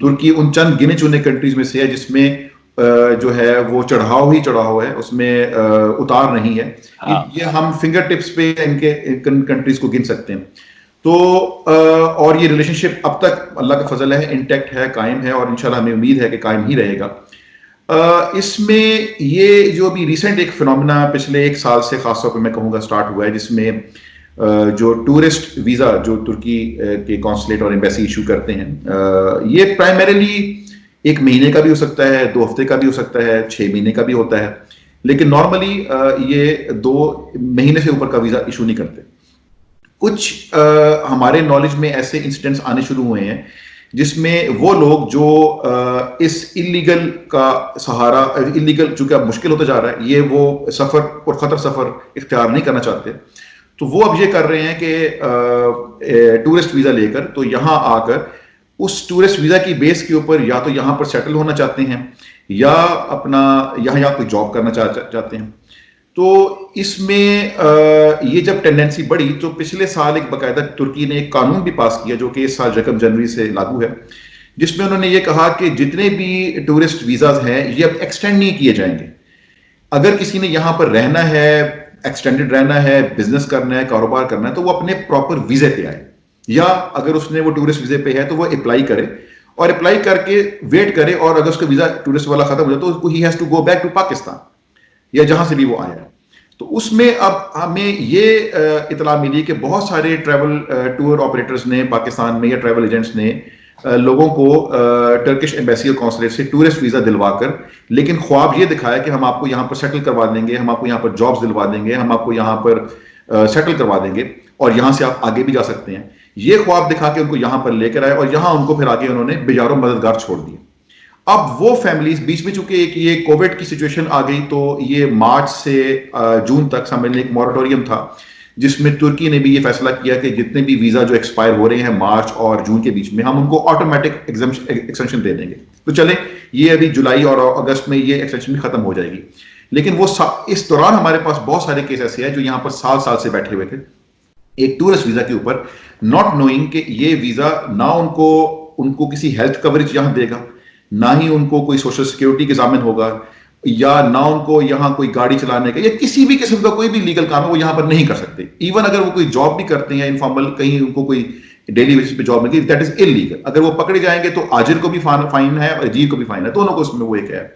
ترکی ان چند گنے چنے کنٹریز میں سے ہے جس میں جو ہے وہ چڑھاؤ ہی چڑھاؤ ہے، اس میں اتار نہیں ہے. یہ ہم فنگر ٹپس پہ ان کے کنٹریز کو گن سکتے ہیں. تو اور یہ ریلیشن شپ اب تک اللہ کا فضل ہے انٹیکٹ ہے، قائم ہے، اور انشاءاللہ ہمیں امید ہے کہ قائم ہی رہے گا. اس میں یہ جو ابھی ریسنٹ ایک فنومینا پچھلے ایک سال سے خاص طور پہ میں کہوں گا اسٹارٹ ہوا ہے، جس میں جو ٹورسٹ ویزا جو ترکی کے کونسلیٹ اور ایمبیسی ایشو کرتے ہیں، یہ پرائمریلی 1 مہینے کا بھی ہو سکتا ہے، 2 ہفتے کا بھی ہو سکتا ہے، 6 مہینے کا بھی ہوتا ہے، لیکن نارملی یہ 2 مہینے سے اوپر کا ویزا ایشو نہیں کرتے. کچھ ہمارے نالج میں ایسے انسیڈنٹس آنے شروع ہوئے ہیں جس میں وہ لوگ جو اس اللیگل کا سہارا، اللیگل چونکہ اب مشکل ہوتا جا رہا ہے، یہ وہ سفر اور خطر سفر اختیار نہیں کرنا چاہتے، تو وہ اب یہ کر رہے ہیں کہ ٹورسٹ ویزا لے کر تو یہاں آ کر اس ٹورسٹ ویزا کی بیس کے اوپر یا تو یہاں پر سیٹل ہونا چاہتے ہیں یا اپنا یہاں کوئی جاب کرنا چاہتے ہیں. تو اس میں یہ جب ٹینڈنسی بڑھی تو پچھلے سال ایک باقاعدہ ترکی نے ایک قانون بھی پاس کیا جو کہ اس سال 1 جنوری سے لاگو ہے، جس میں انہوں نے یہ کہا کہ جتنے بھی ٹورسٹ ویزاز ہیں یہ اب ایکسٹینڈ نہیں کیے جائیں گے. اگر کسی نے یہاں پر رہنا ہے، ایکسٹینڈڈ رہنا ہے، بزنس کرنا ہے، کاروبار کرنا ہے، تو وہ اپنے پراپر ویزے پہ آئے، یا اگر اس نے وہ ٹورسٹ ویزے پہ ہے تو وہ اپلائی کرے، اور اپلائی کر کے ویٹ کرے، اور اگر اس کا ویزا ٹورسٹ والا ختم ہو جائے تو ہی has to go back to Pakistan یا جہاں سے بھی وہ آیا. تو اس میں اب ہمیں یہ اطلاع ملی کہ بہت سارے ٹریول ٹور آپریٹرز نے پاکستان میں یا ٹریول ایجنٹس نے لوگوں کو ٹرکش ایمبیسی اور کونسلیٹ سے ٹورسٹ ویزا دلوا کر، لیکن خواب یہ دکھایا کہ ہم آپ کو یہاں پر سیٹل کروا دیں گے، ہم آپ کو یہاں پر جابز دلوا دیں گے، ہم آپ کو یہاں پر سیٹل کروا دیں گے، اور یہاں سے آپ آگے بھی جا سکتے ہیں. یہ خواب دکھا کے ان کو یہاں پر لے کر آئے، اور یہاں ان کو پھر آگے انہوں نے بیجاروں مددگار چھوڑ دیے. اب وہ فیملیز بیچ میں چونکہ ایک یہ کووڈ کی سچویشن آ گئی، تو یہ مارچ سے جون تک سمجھ لیں ایک مورٹوریم تھا، جس میں ترکی نے بھی یہ فیصلہ کیا کہ جتنے بھی ویزا جو ایکسپائر ہو رہے ہیں مارچ اور جون کے بیچ میں، ہم ان کو آٹومیٹک ایکسٹینشن دے دیں گے. تو چلیں یہ ابھی جولائی اور اگست میں یہ ایکسٹینشن بھی ختم ہو جائے گی. لیکن وہ اس دوران ہمارے پاس بہت سارے کیس ایسے ہیں جو یہاں پر سال سے بیٹھے ہوئے تھے ایک ٹورسٹ ویزا کے اوپر، ناٹ نوئنگ کہ یہ ویزا نہ ان کو کسی ہیلتھ کوریج یہاں دے گا، نہ ہی ان کو کوئی سوشل سیکیورٹی کے ضامن ہوگا، یا نہ ان کو یہاں کوئی گاڑی چلانے کا یا کسی بھی قسم کا کوئی بھی لیگل کام ہے وہ یہاں پر نہیں کر سکتے. ایون اگر وہ کوئی جاب بھی کرتے ہیں انفارمل، کہیں ان کو کوئی ڈیلی بیسس پہ جاب ملتی ہے، دیٹ از انلیگل. اگر وہ پکڑے جائیں گے تو آجر کو بھی فائن ہے اور اجیر کو بھی فائن ہے، دونوں کو اس میں وہ ایک ہے.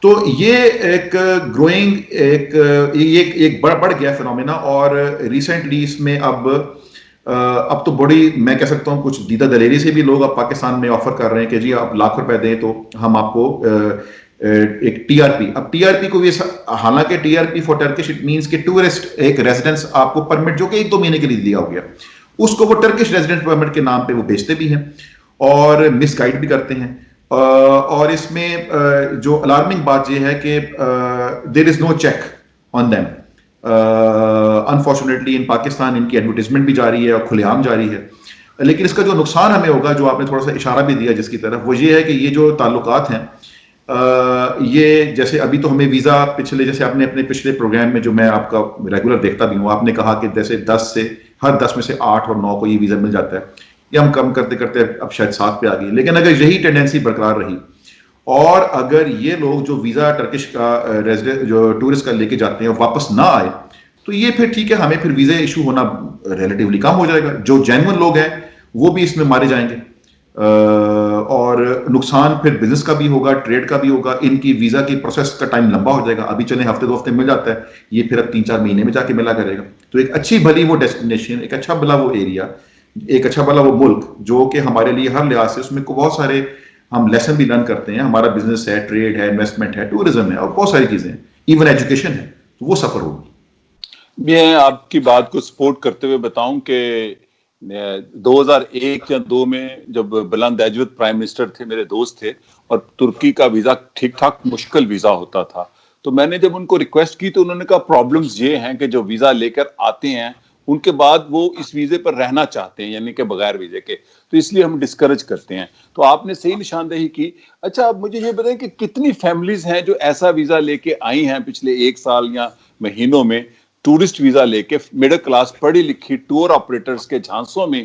تو یہ ایک گروئنگ ایک بڑھ گیا فنومینا. اور ریسنٹلی اس میں اب تو بڑی میں کہہ سکتا ہوں کچھ دیدہ دلیری سے بھی لوگ اب پاکستان میں آفر کر رہے ہیں کہ جی آپ ₹1,00,000 دیں تو ہم آپ کو ایک ٹی آر پی، اب ٹی آر پی کو بھی، حالانکہ T R P for Turkish it means کہ ٹورسٹ ایک ریزیڈنس آپ کو پرمٹ جو کہ 1-2 مہینے کے لیے دیا ہو گیا، اس کو وہ ٹرکش ریزیڈنٹ پرمٹ کے نام پہ وہ بیچتے بھی ہیں اور مس گائیڈ بھی کرتے ہیں. اور اس میں جو الارمنگ بات یہ ہے کہ دیر از نو چیک آن دیم. انفارچونیٹلی ان پاکستان ان کی ایڈورٹیزمنٹ بھی جاری ہے اور کھلے عام جاری ہے. لیکن اس کا جو نقصان ہمیں ہوگا، جو آپ نے تھوڑا سا اشارہ بھی دیا جس کی طرف، وہ یہ ہے کہ یہ جو تعلقات ہیں، یہ جیسے ابھی تو ہمیں ویزا جیسے آپ نے اپنے پچھلے پروگرام میں جو میں آپ کا ریگولر دیکھتا بھی ہوں، آپ نے کہا کہ جیسے ہر 10 میں سے 8 اور 9 کو یہ ویزا مل جاتا ہے، یہ ہم کم کرتے کرتے اب شاید 7 پہ آ گئی. لیکن اگر یہی ٹینڈنسی برقرار رہی اور اگر یہ لوگ جو ویزا ٹرکش کا جو ٹورسٹ کا لے کے جاتے ہیں واپس نہ آئے، تو یہ پھر ٹھیک ہے، ہمیں پھر ویزا ایشو ہونا ریلیٹیولی کم ہو جائے گا. جو جینون لوگ ہیں وہ بھی اس میں مارے جائیں گے، اور نقصان پھر بزنس کا بھی ہوگا، ٹریڈ کا بھی ہوگا. ان کی ویزا کی پروسیس کا ٹائم لمبا ہو جائے گا. ابھی چلیں ہفتے 2 ہفتے مل جاتا ہے، یہ پھر اب 3-4 مہینے میں جا کے ملا کرے گا. تو ایک اچھی بھلی وہ ڈیسٹینیشن، ایک اچھا بھلا وہ ایریا، ایک اچھا بھلا وہ ملک جو کہ ہمارے لیے ہر لحاظ سے اس میں بہت سارے ہم لیسن بھی لرن کرتے ہیں. ہمارا بزنس ہے، ٹریڈ ہے، انویسٹمنٹ ہے، ٹورزم ہے، اور بہت ساری چیزیں ہیں، ایون ایجوکیشن ہے. تو وہ سفر ہوگی. میں آپ کی بات کو سپورٹ کرتے ہوئے بتاؤں کہ 2001 یا 2 میں جب بلند ایجوت پرائم منسٹر تھے، میرے دوست تھے، اور ترکی کا ویزا ٹھیک ٹھاک مشکل ویزا ہوتا تھا، تو میں نے جب ان کو ریکویسٹ کی تو انہوں نے کہا پرابلمز یہ ہیں کہ جو ویزا لے کر آتے ہیں ان کے بعد وہ اس ویزے پر رہنا چاہتے ہیں، یعنی کہ بغیر ویزے کے، تو اس لیے ہم ڈسکریج کرتے ہیں. تو آپ نے صحیح نشاندہی کی. اچھا اب مجھے یہ بتائیں کہ کتنی فیملیز ہیں جو ایسا ویزا لے کے آئی ہیں پچھلے 1 سال یا مہینوں میں، ٹورسٹ ویزا لے کے، مڈل کلاس پڑھی لکھی ٹور آپریٹرز کے جھانسوں میں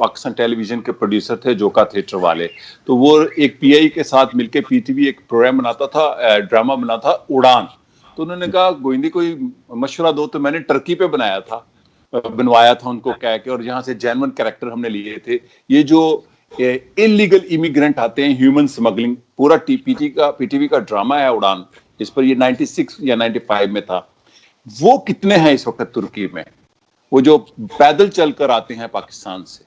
پاکستان ٹیلی ویژن کے پروڈیوسر تھے جوکا تھیٹر والے. تو وہ ایک پی آئی کے ساتھ مل کے پی ٹی وی ایک پروگرام بناتا تھا, ڈرامہ بنا تھا اڑان. تو انہوں نے کہا گوئندی کوئی مشورہ دو, تو میں نے ٹرکی پہ بنوایا تھا ان کو کہہ کے, اور یہاں سے جینون کریکٹر ہم نے لیے تھے. یہ جو انلیگل امیگرینٹ آتے ہیں, ہیومن سمگلنگ, پورا پی ٹی وی کا ڈرامہ ہے اڑان, اس پر یہ 96 یا 95 میں تھا. وہ کتنے ہیں اس وقت ترکی میں, وہ جو پیدل چل کر آتے ہیں پاکستان سے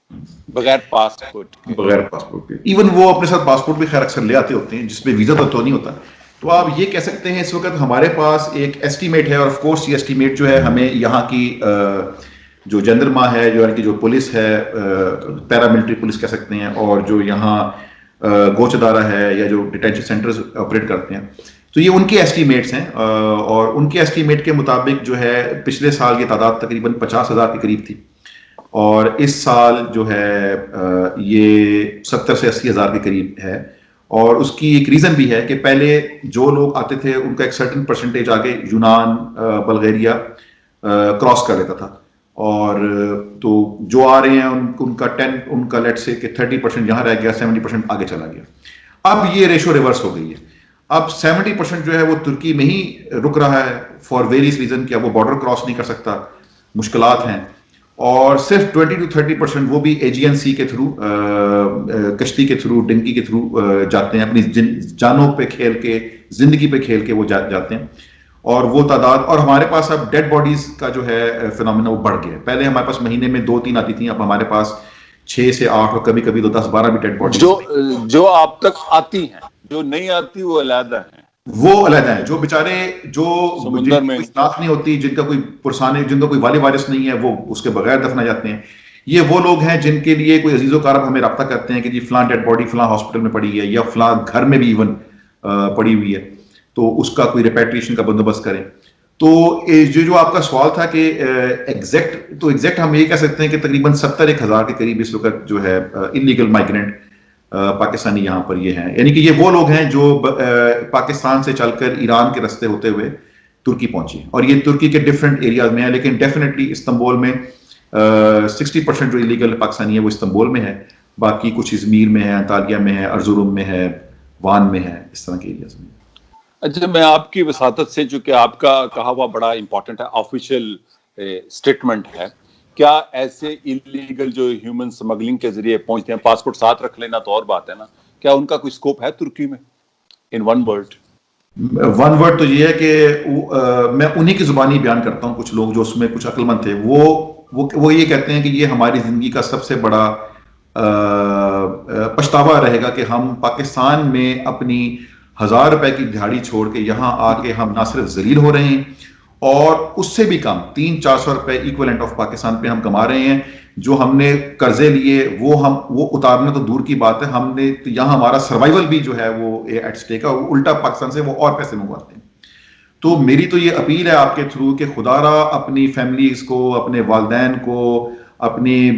بغیر پاسپورٹ کے, ایون وہ اپنے ساتھ پاسپورٹ بھی خیر اکثر لے آتے ہوتے ہیں جس پہ ویزا تو نہیں ہوتا. تو آپ یہ کہہ سکتے ہیں اس وقت ہمارے پاس ایک ایسٹیمیٹ ہے, اور آف کورس یہ ایسٹیمیٹ جو ہے ہمیں یہاں کی جو جندرما ہے, جو یعنی کہ جو پولیس ہے, پیراملٹری پولیس کہہ سکتے ہیں, اور جو یہاں گوچ ادارہ ہے یا جو ڈیٹینشن سینٹرز آپریٹ کرتے ہیں, تو یہ ان کے ایسٹیمیٹس ہیں. اور ان کے ایسٹیمیٹ کے مطابق جو ہے پچھلے سال یہ تعداد تقریباً 50,000 کے قریب تھی, اور اس سال جو ہے یہ 70 سے 80,000 کے قریب ہے. اور اس کی ایک ریزن بھی ہے کہ پہلے جو لوگ آتے تھے ان کا ایک سرٹن پرسنٹیج آگے یونان, بلغیریا کراس کر لیتا تھا, اور تو جو آ رہے ہیں ان کا لیٹ سے کہ 30% یہاں رہ گیا, 70% آگے چلا گیا. اب یہ ریشو ریورس ہو گئی ہے. اب 70% جو ہے وہ ترکی میں ہی رک رہا ہے فار ویریس ریزن, کہ اب وہ بارڈر کراس نہیں کر سکتا, مشکلات ہیں. اور صرف 20 to 30% وہ بھی ایجین سی کے تھرو, کشتی کے تھرو, ڈنکی کے تھرو جاتے ہیں, اپنی جانوں پہ کھیل کے, زندگی پہ کھیل کے وہ جاتے ہیں. اور وہ تعداد, اور ہمارے پاس اب ڈیڈ باڈیز کا جو ہے فینومینا وہ بڑھ گیا ہے. پہلے ہمارے پاس مہینے میں 2-3 آتی تھیں, اب ہمارے پاس 6 سے 8 اور کبھی کبھی تو 10-12 بھی ڈیڈ باڈیز جو آپ تک آتی ہیں, جو نہیں آتی وہ علیحدہ ہیں, وہ علیحدہ ہیں. جو بیچارے جو سمندر میں شناخت نہیں ہوتی, جن کا کوئی پرسانے, جن کا کوئی والی وارث نہیں ہے, وہ اس کے بغیر دفنا جاتے ہیں. یہ وہ لوگ ہیں جن کے لیے کوئی عزیز و کارب ہمیں رابطہ کرتے ہیں کہ جی فلاں ڈیڈ باڈی فلاں ہاسپٹل میں پڑی ہے, یا فلاں گھر میں بھی ایون پڑی ہوئی ہے, تو اس کا کوئی ریپیٹریشن کا بندوبست کریں. تو جو آپ کا سوال تھا کہ ایگزیکٹ ہم یہ کہہ سکتے ہیں کہ تقریباً 70,000 کے قریب اس وقت جو ہے انلیگل مائیگرینٹ پاکستانی یہاں پر یہ ہیں. یعنی کہ یہ وہ لوگ ہیں جو پاکستان سے چل کر ایران کے رستے ہوتے ہوئے ترکی پہنچے, اور یہ ترکی کے ڈفرینٹ ایریاز میں ہیں. لیکن ڈیفینیٹلی استنبول میں 60% جو انلیگل پاکستانی ہے وہ استنبول میں ہے, باقی کچھ ازمیر میں ہے, انطالیہ میں ہے, ارزروم میں ہے, وان میں ہے, اس طرح کے ایریاز میں. اچھا, میں آپ کی وساطت سے, چونکہ آپ کا کہا ہوا بڑا امپورٹنٹ ہے, آفیشیل اسٹیٹمنٹ ہے, کیا ایسے انلیگل جو ہیومن سمگلنگ کے ذریعے پہنچتے ہیں, پاسپورٹ ساتھ رکھ لینا تو اور بات ہے نا, کیا ان کا کوئی اسکوپ ہے ترکی میں؟ ان ون ورڈ تو یہ ہے کہ میں انہی کی زبانی بیان کرتا ہوں. کچھ لوگ جو اس میں کچھ عقل مند تھے وہ یہ کہتے ہیں کہ یہ ہماری زندگی کا سب سے بڑا پچھتاوا رہے گا کہ ہم پاکستان میں اپنی 1,000 روپے کی دہاڑی چھوڑ کے یہاں آ کے ہم نہ صرف ذلیل ہو رہے ہیں, اور اس سے بھی کم 300-400 روپے ایکویلنٹ آف پاکستان پہ ہم کما رہے ہیں. جو ہم نے قرضے لیے وہ اتارنا تو دور کی بات ہے, ہم نے تو یہاں ہمارا سروائیول بھی جو ہے وہ ایٹ اسٹیک ہے, الٹا پاکستان سے وہ اور پیسے منگواتے ہیں. تو میری تو یہ اپیل ہے آپ کے تھرو کہ خدا را اپنی فیملیز کو, اپنے والدین کو, اپنی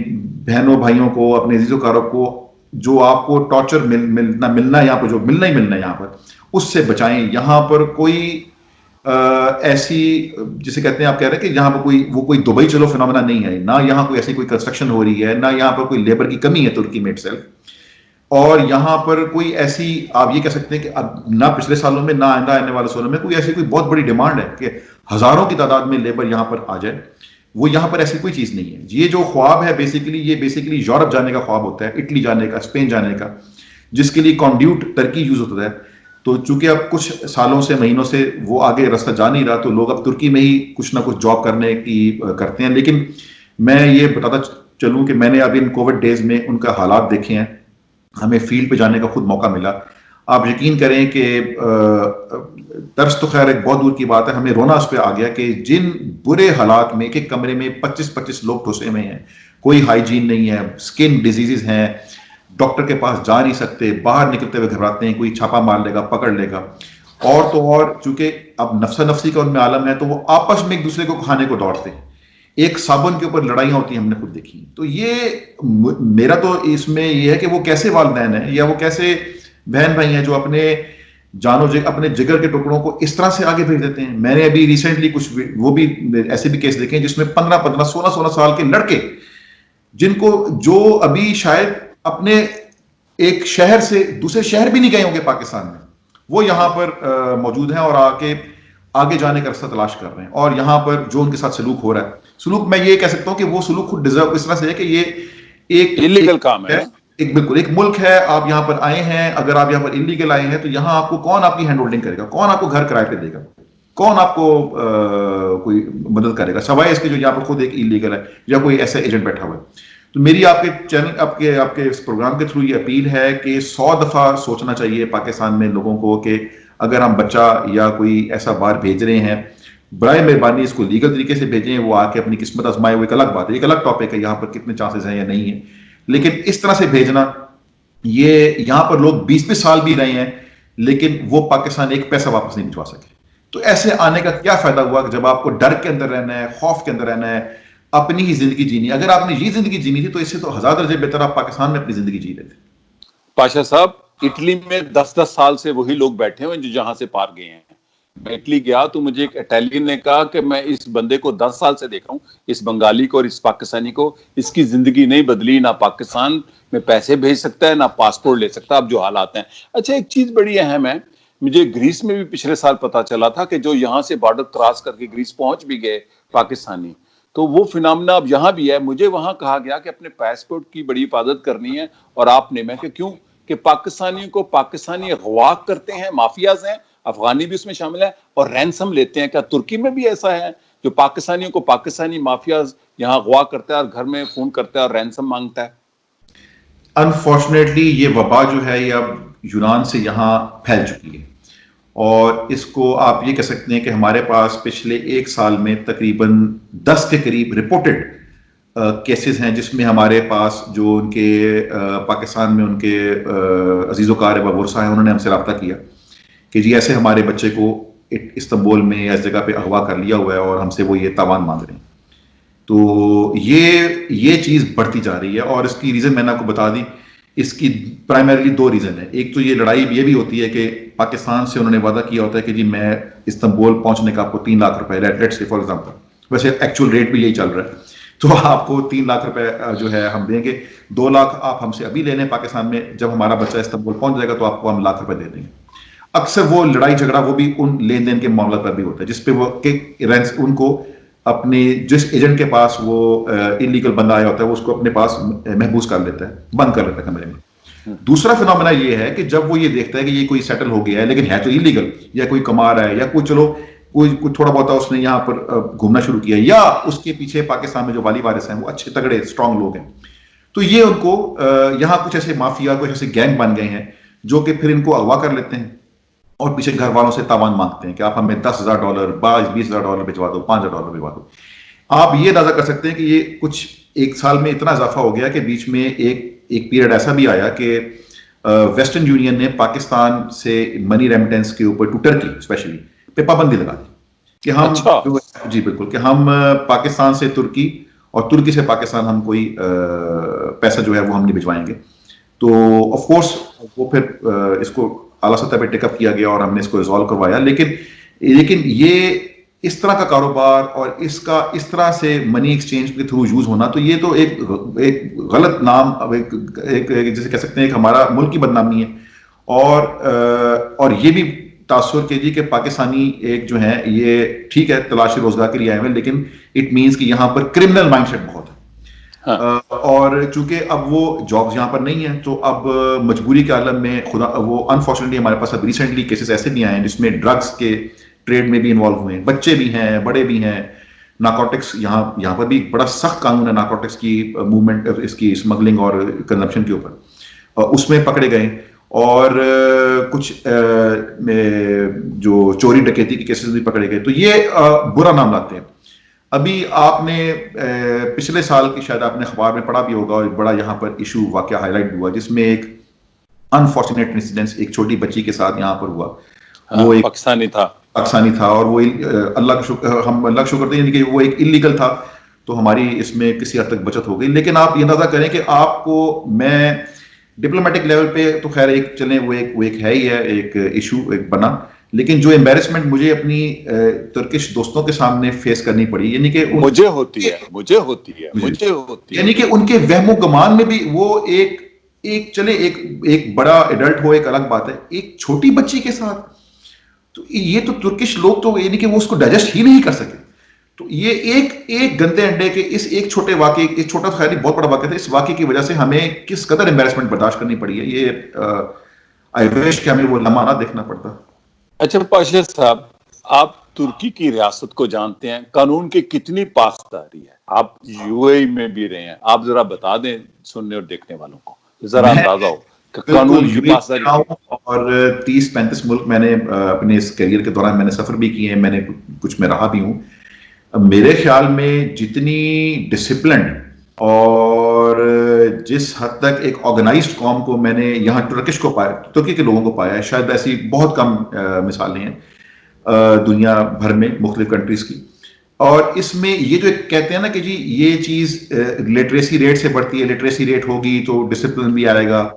بہنوں بھائیوں کو, اپنے عزیز و کاروں کو جو آپ کو ٹارچر ملنا یہاں پر, جو ملنا ہی ملنا ہے یہاں پر, اس سے بچائیں. یہاں پر کوئی ایسی, جسے کہتے ہیں آپ کہہ رہے ہیں کہ یہاں پر کوئی دبئی چلو فنومینا نہیں ہے, نہ یہاں کوئی ایسی کوئی کنسٹرکشن ہو رہی ہے, نہ یہاں پر کوئی لیبر کی کمی ہے ترکی میں اٹسیلف, اور یہاں پر کوئی ایسی آپ یہ کہہ سکتے ہیں کہ اب نہ پچھلے سالوں میں نہ آئندہ آنے والے سالوں میں کوئی ایسی کوئی بہت بڑی ڈیمانڈ ہے کہ ہزاروں کی تعداد میں لیبر یہاں پر آ جائے. وہ یہاں پر ایسی کوئی چیز نہیں ہے. یہ جو خواب ہے بیسیکلی یورپ جانے کا خواب ہوتا ہے, اٹلی جانے کا, اسپین جانے کا, جس کے لیے کانڈیوٹ ٹرکی یوز ہوتا ہے. تو چونکہ اب کچھ سالوں سے, مہینوں سے وہ آگے راستہ جا نہیں رہا, تو لوگ اب ترکی میں ہی کچھ نہ کچھ جاب کرنے کی کرتے ہیں. لیکن میں یہ بتاتا چلوں کہ میں نے اب ان کووڈ ڈیز میں ان کا حالات دیکھے ہیں, ہمیں فیلڈ پہ جانے کا خود موقع ملا. آپ یقین کریں کہ ترس تو خیر ایک بہت دور کی بات ہے, ہمیں رونا اس پہ آ گیا کہ جن برے حالات میں, ایک کمرے میں 25-25 لوگ ٹھوسے ہوئے ہیں, کوئی ہائیجین نہیں ہے, اسکن ڈیزیزز ہیں, ڈاکٹر کے پاس جا نہیں سکتے, باہر نکلتے ہوئے گھبراتے ہیں کوئی چھاپا مار لے گا, پکڑ لے گا. اور تو اور چونکہ اب نفسا نفسی کا ان میں عالم ہے, تو وہ آپس میں ایک دوسرے کو کھانے کو دوڑتے ہیں, ایک صابن کے اوپر لڑائیاں ہوتی ہیں, ہم نے خود دیکھی. تو یہ میرا تو اس میں یہ ہے کہ وہ کیسے والدین ہیں یا وہ کیسے بہن بھائی ہیں جو اپنے اپنے جگر کے ٹکڑوں کو اس طرح سے آگے بھیج دیتے ہیں. میں نے ابھی ریسنٹلی کچھ وہ بھی ایسے بھی کیس دیکھے ہیں جس میں 15-16 سال کے لڑکے جن کو جو ابھی شاید اپنے ایک شہر سے دوسرے شہر بھی نہیں گئے ہوں گے پاکستان میں, وہ یہاں پر موجود ہیں اور آگے جانے کا رستہ تلاش کر رہے ہیں. اور یہاں پر جو ان کے ساتھ سلوک ہو رہا ہے, سلوک میں یہ کہہ سکتا ہوں کہ وہ سلوک خود ڈیزرو اس طرح سے ہے کہ یہ انلیگل کام ہے نا, بالکل ایک ملک ہے, آپ یہاں پر آئے ہیں, اگر آپ یہاں پر انلیگل آئے ہیں تو یہاں آپ کو کون آپ کی ہینڈ ہولڈنگ کرے گا, کون آپ کو گھر کرائے پہ دے گا, کون آپ کو کوئی مدد کرے گا سوائے اس کے جو یہاں پر خود ایک انلیگل ہے یا کوئی ایسا ایجنٹ بیٹھا ہوا ہے. تو میری آپ کے چینل آپ کے اس پروگرام کے تھرو یہ اپیل ہے کہ 100 دفعہ سوچنا چاہیے پاکستان میں لوگوں کو کہ اگر ہم بچہ یا کوئی ایسا باہر بھیج رہے ہیں, برائے مہربانی اس کو لیگل طریقے سے بھیجیں, وہ آ کے اپنی قسمت آزمائے, وہ ایک الگ بات ہے, ایک الگ ٹاپک ہے یہاں پر کتنے چانسز ہیں یا نہیں ہیں, لیکن اس طرح سے بھیجنا, یہ یہاں پر لوگ 20 سال بھی رہے ہیں لیکن وہ پاکستان ایک پیسہ واپس نہیں بھجوا سکے. تو ایسے آنے کا کیا فائدہ ہوا کہ جب آپ کو ڈر کے اندر رہنا ہے, خوف کے اندر رہنا ہے, اپنی ہی زندگی جینی. اگر آپ نے یہ زندگی جینی تھی تو اس سے تو 1000 درجے بہتر آپ پاکستان میں اپنی زندگی جی لیتے. پاشا صاحب اٹلی میں 10 سال سے وہی لوگ بیٹھے ہوئے جو جہاں سے پار گئے ہیں. میں اٹلی گیا تو مجھے ایک اٹیلین نے کہا کہ میں اس بندے کو 10 سال سے دیکھ رہا ہوں, اس بنگالی کو اور اس پاکستانی کو, اس کی زندگی نہیں بدلی, نہ پاکستان میں پیسے بھیج سکتا ہے نہ پاسپورٹ لے سکتا, اب جو حالات ہیں. اچھا ایک چیز بڑی اہم ہے, مجھے گریس میں بھی پچھلے سال پتا چلا تھا کہ جو یہاں سے بارڈر کراس کر کے گریس پہنچ بھی گئے پاکستانی, تو وہ فنامنا اب یہاں بھی ہے. مجھے وہاں کہا گیا کہ اپنے پاسپورٹ کی بڑی حفاظت کرنی ہے, اور آپ نے, میں کہ کیوں, کہ پاکستانیوں کو پاکستانی اغوا کرتے ہیں, مافیاز ہیں, افغانی بھی اس میں شامل ہیں, اور رینسم لیتے ہیں. کیا ترکی میں بھی ایسا ہے جو پاکستانیوں کو پاکستانی مافیاز یہاں اغوا کرتا ہے اور گھر میں فون کرتا ہے اور رینسم مانگتا ہے؟ انفارچونیٹلی یہ وبا جو ہے یہ اب یونان سے یہاں پھیل چکی ہے, اور اس کو آپ یہ کہہ سکتے ہیں کہ ہمارے پاس پچھلے 1 سال میں تقریباً 10 کے قریب رپورٹڈ کیسز ہیں جس میں ہمارے پاس جو ان کے پاکستان میں ان کے عزیز و کار ورثہ ہیں, انہوں نے ہم سے رابطہ کیا کہ جی ایسے ہمارے بچے کو استنبول میں یا اس جگہ پہ اغوا کر لیا ہوا ہے اور ہم سے وہ یہ تاوان مانگ رہے ہیں. تو یہ چیز بڑھتی جا رہی ہے, اور اس کی ریزن میں نے آپ کو بتا دی. اس کی پرائمریلی 2 ریزن ہیں. ایک تو یہ لڑائی یہ بھی ہوتی ہے کہ پاکستان سے انہوں نے وعدہ کیا ہوتا ہے کہ جی میں استنبول پہنچنے کا آپ کو 3 لاکھ روپے, لیٹ سے فار ایگزامپل, ویسے ایکچوئل ریٹ بھی یہی چل رہا ہے, تو آپ کو 3 لاکھ روپے جو ہے ہم دیں گے, 2 لاکھ آپ ہم سے ابھی لے لیں پاکستان میں, جب ہمارا بچہ استنبول پہنچ جائے گا تو آپ کو ہم لاکھ روپے دے دیں گے. اکثر وہ لڑائی جھگڑا وہ بھی ان لین دین کے معاملات پر بھی ہوتا ہے جس پہ وہ ان کو اپنے جس ایجنٹ کے پاس وہ انلیگل بندہ آیا ہوتا ہے وہ اس کو اپنے پاس محبوس کر لیتا ہے, بند کر لیتا ہے کمرے میں. دوسرا فنامنا یہ ہے کہ جب وہ یہ دیکھتا ہے کہ یہ کوئی سیٹل ہو گیا ہے لیکن ہے تو انلیگل, یا کوئی کما رہا ہے, یا کوئی چلو کوئی تھوڑا بہت اس نے یہاں پر گھومنا شروع کیا, یا اس کے پیچھے پاکستان میں جو والی وارث ہیں وہ اچھے تگڑے اسٹرانگ لوگ ہیں, تو یہ ان کو یہاں کچھ ایسے مافیا, کچھ ایسے گینگ بن گئے ہیں جو کہ پھر ان کو اغوا کر لیتے ہیں اور پیچھے گھر والوں سے تاوان مانگتے ہیں کہ آپ ہمیں $10,000 $20,000 بھجوا دو, $5,000 بھجوا دو. آپ یہ اندازہ کر سکتے ہیں کہ یہ کچھ 1 سال میں اتنا اضافہ ہو گیا کہ بیچ میں ایک پیریڈ ایسا بھی آیا کہ ویسٹرن یونین نے پاکستان سے منی ریمیٹنس کے اوپر, ٹو ٹرکی اسپیشلی, پہ پابندی لگا دی کہ ہم جی بالکل, کہ ہم پاکستان سے ترکی اور ترکی سے پاکستان ہم کوئی پیسہ جو ہے وہ ہم نہیں بھجوائیں گے. تو آف کورس وہ پھر اس کو اعلیٰ سطح پہ ٹیک اپ کیا گیا اور ہم نے اس کو ریزالو کروایا, لیکن یہ اس طرح کا کاروبار اور اس کا اس طرح سے منی ایکسچینج کے تھرو یوز ہونا, تو یہ تو ایک غلط نام, ایک جیسے کہہ سکتے ہیں کہ ہمارا ملک کی بدنامی ہے. اور یہ بھی تاثر کیجیے کہ پاکستانی ایک جو ہیں یہ ٹھیک ہے تلاشی روزگار کے لیے آئے ہوئے, لیکن اٹ مینس کہ یہاں پر کرمنل مائنڈ سیٹ بہت ہے. اور چونکہ اب وہ جابز یہاں پر نہیں ہیں تو اب مجبوری کے عالم میں وہ انفارچونیٹلی ہمارے پاس اب ریسنٹلی کیسز ایسے بھی آئے ہیں جس میں ڈرگس کے ٹریڈ میں بھی انوالو ہوئے ہیں, بچے بھی ہیں, بڑے بھی ہیں. نارکوٹکس یہاں پر بھی بڑا سخت قانون ہے نارکوٹکس کی موومنٹ, اس کی اسمگلنگ اور کنزمپشن کے اوپر, اس میں پکڑے گئے. اور کچھ جو چوری ڈکیتی کے کیسز بھی پکڑے گئے, تو یہ برا نام لاتے ہیں. ابھی آپ نے پچھلے سال کی شاید آپ نے اخبار میں پڑھا بھی ہوگا, اور بڑا یہاں پر ایشو واقعہ ہائی لائٹ ہوا جس میں ایک انفارچونیٹ انسیڈنس ایک چھوٹی بچی کے ساتھ یہاں پر ہوا. وہ ایک پاکستانی تھا, اور وہ اللہ کا شکر, ہم اللہ کا شکر دیں کہ وہ ایک انلیگل تھا, تو ہماری اس میں کسی حد تک بچت ہو گئی. لیکن آپ یہ اندازہ کریں کہ آپ کو, میں ڈپلومیٹک لیول پہ تو خیر ایک چلیں وہ ایک ہے ہی ہے ایک ایشو ایک بنا, لیکن جو امبیرسمنٹ مجھے اپنی ترکش دوستوں کے سامنے فیس کرنی پڑی، یعنی کہ مجھے ہوتی ہے یعنی کہ ان کے وہم و گمان میں بھی وہ ایک چلے ایک بڑا ایڈلٹ ہو ایک الگ بات ہے، ایک چھوٹی بچی کے ساتھ، تو یہ تو ترکش لوگ تو یعنی کہ وہ اس کو ڈائجسٹ ہی نہیں کر سکے. تو یہ ایک گندے انڈے کے اس ایک چھوٹے واقعے، ایک چھوٹا سا خیال بہت بڑا واقعہ تھا، اس واقعے کی وجہ سے ہمیں کس قدر امبیرسمنٹ برداشت کرنی پڑی ہے، یہ آئی وش کہ ہمیں وہ لمحہ نہ دیکھنا پڑتا. اچھا پاشا صاحب، آپ ترکی کی ریاست کو جانتے ہیں، قانون کی کتنی پاسداری ہے؟ آپ یو اے میں بھی رہے ہیں، آپ ذرا بتا دیں سننے اور دیکھنے والوں کو ذرا میں اندازہ ہو کہ بالکل قانون کی یو اے پاسداری رہا ہوں، اور 30-35 ملک میں نے اپنے اس کیریئر کے دوران میں نے سفر بھی کیے ہیں، میں نے کچھ میں رہا بھی ہوں. میرے خیال میں جتنی ڈسپلنڈ اور جس حد تک ایک آرگنائزڈ قوم کو میں نے یہاں ٹرکش کو پایا، ترکی کے لوگوں کو پایا ہے، شاید ایسی بہت کم مثالیں ہیں دنیا بھر میں مختلف کنٹریز کی. اور اس میں یہ جو کہتے ہیں نا کہ جی یہ چیز لٹریسی ریٹ سے بڑھتی ہے، لٹریسی ریٹ ہوگی تو ڈسپلن بھی آئے گا.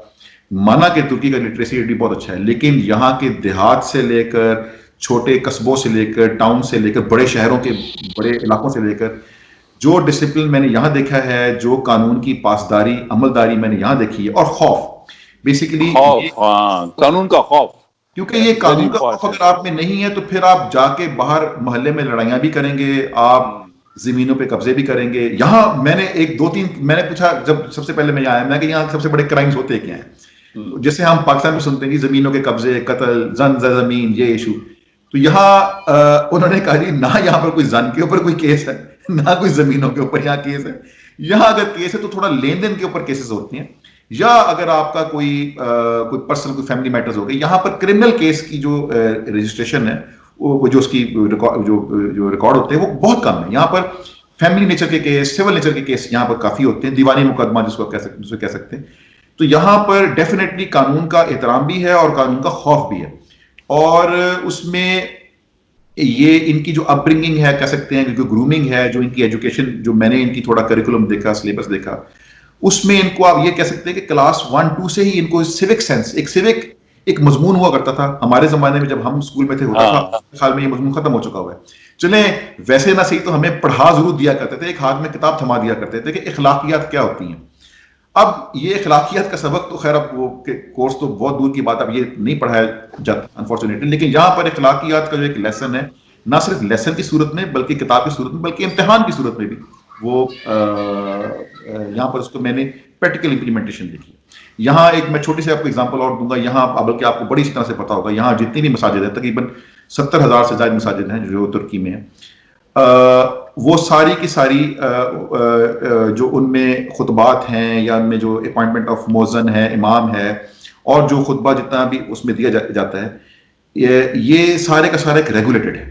مانا کہ ترکی کا لٹریسی ریٹ بھی بہت اچھا ہے، لیکن یہاں کے دیہات سے لے کر چھوٹے قصبوں سے لے کر ٹاؤن سے لے کر بڑے شہروں کے بڑے علاقوں سے لے کر جو ڈسپلن میں نے یہاں دیکھا ہے، جو قانون کی پاسداری عملداری میں نے یہاں دیکھی ہے، اور خوف بیسیکلی خوف، ہاں قانون کا خوف، کیونکہ یہ ویری قانون کا خوف اگر امپورٹنٹ. آپ میں نہیں ہے تو پھر آپ جا کے باہر محلے میں لڑائیاں بھی کریں گے، آپ زمینوں پہ قبضے بھی کریں گے. یہاں میں نے میں نے پوچھا جب سب سے پہلے میں یہاں آیا، میں کہ یہاں سب سے بڑے کرائمز ہوتے کیا ہیں؟ جیسے ہم پاکستان میں سنتے ہیں کہ زمینوں کے قبضے، قتل، زمین، یہ ایشو. تو یہاں انہوں نے کہا جی نہ یہاں پر کوئی زن کے اوپر کوئی کیس ہے، نہ کوئی زمینوں کے اوپر یہاں کیس ہے. یہاں اگر کیس ہے تو تھوڑا لین دین کے اوپر کیسز ہوتی ہیں، یا اگر آپ کا کوئی پرسنل کوئی فیملی میٹرز ہو گئے. یہاں پر کرمنل کیس کی جو رجسٹریشن ہے، وہ جو اس کی جو ریکارڈ ہوتے ہیں وہ بہت کم ہے. یہاں پر فیملی نیچر کے کیس، سول نیچر کے کیس یہاں پر کافی ہوتے ہیں، دیوانی مقدمہ جس کو کہہ سکتے ہیں. تو یہاں پر ڈیفینیٹلی قانون کا احترام بھی ہے اور قانون کا خوف بھی ہے. اور اس میں یہ ان کی جو اپ برنگنگ ہے کہہ سکتے ہیں، جو گرومنگ ہے، جو ان کی ایجوکیشن، جو میں نے ان کی تھوڑا کریکولم دیکھا، سلیبس دیکھا، اس میں ان کو آپ یہ کہہ سکتے ہیں کہ کلاس 1-2 سے ہی ان کو سیوک سینس، ایک مضمون ہوا کرتا تھا. ہمارے زمانے میں جب ہم اسکول میں تھے ہوتا تھا، خیال میں یہ مضمون ختم ہو چکا ہوا ہے. چلیں ویسے نہ صحیح تو ہمیں پڑھا ضرور دیا کرتے تھے، ایک ہاتھ میں کتاب تھما دیا کرتے تھے کہ اخلاقیات کیا ہوتی ہیں. اب یہ اخلاقیات کا سبق تو خیر اب وہ کورس تو بہت دور کی بات، اب یہ نہیں پڑھایا جاتا انفارچونیٹلی. لیکن یہاں پر اخلاقیات کا جو ایک لیسن ہے، نہ صرف لیسن کی صورت میں بلکہ کتاب کی صورت میں بلکہ امتحان کی صورت میں بھی وہ یہاں پر اس کو میں نے پریکٹیکل امپلیمنٹیشن دیکھی. یہاں ایک میں چھوٹی سی آپ کو اگزامپل اور دوں گا. یہاں بلکہ آپ کو بڑی طرح سے پتا ہوگا، یہاں جتنی بھی مساجد ہیں، تقریباً 70,000 سے زائد مساجد ہیں جو ترکی میں ہیں. وہ ساری کی ساری جو ان میں خطبات ہیں یا ان میں جو اپوائنٹمنٹ آف مؤذن ہے، امام ہے، اور جو خطبہ جتنا بھی اس میں دیا جاتا ہے، یہ سارے کا سارا ایک ریگولیٹڈ ہے.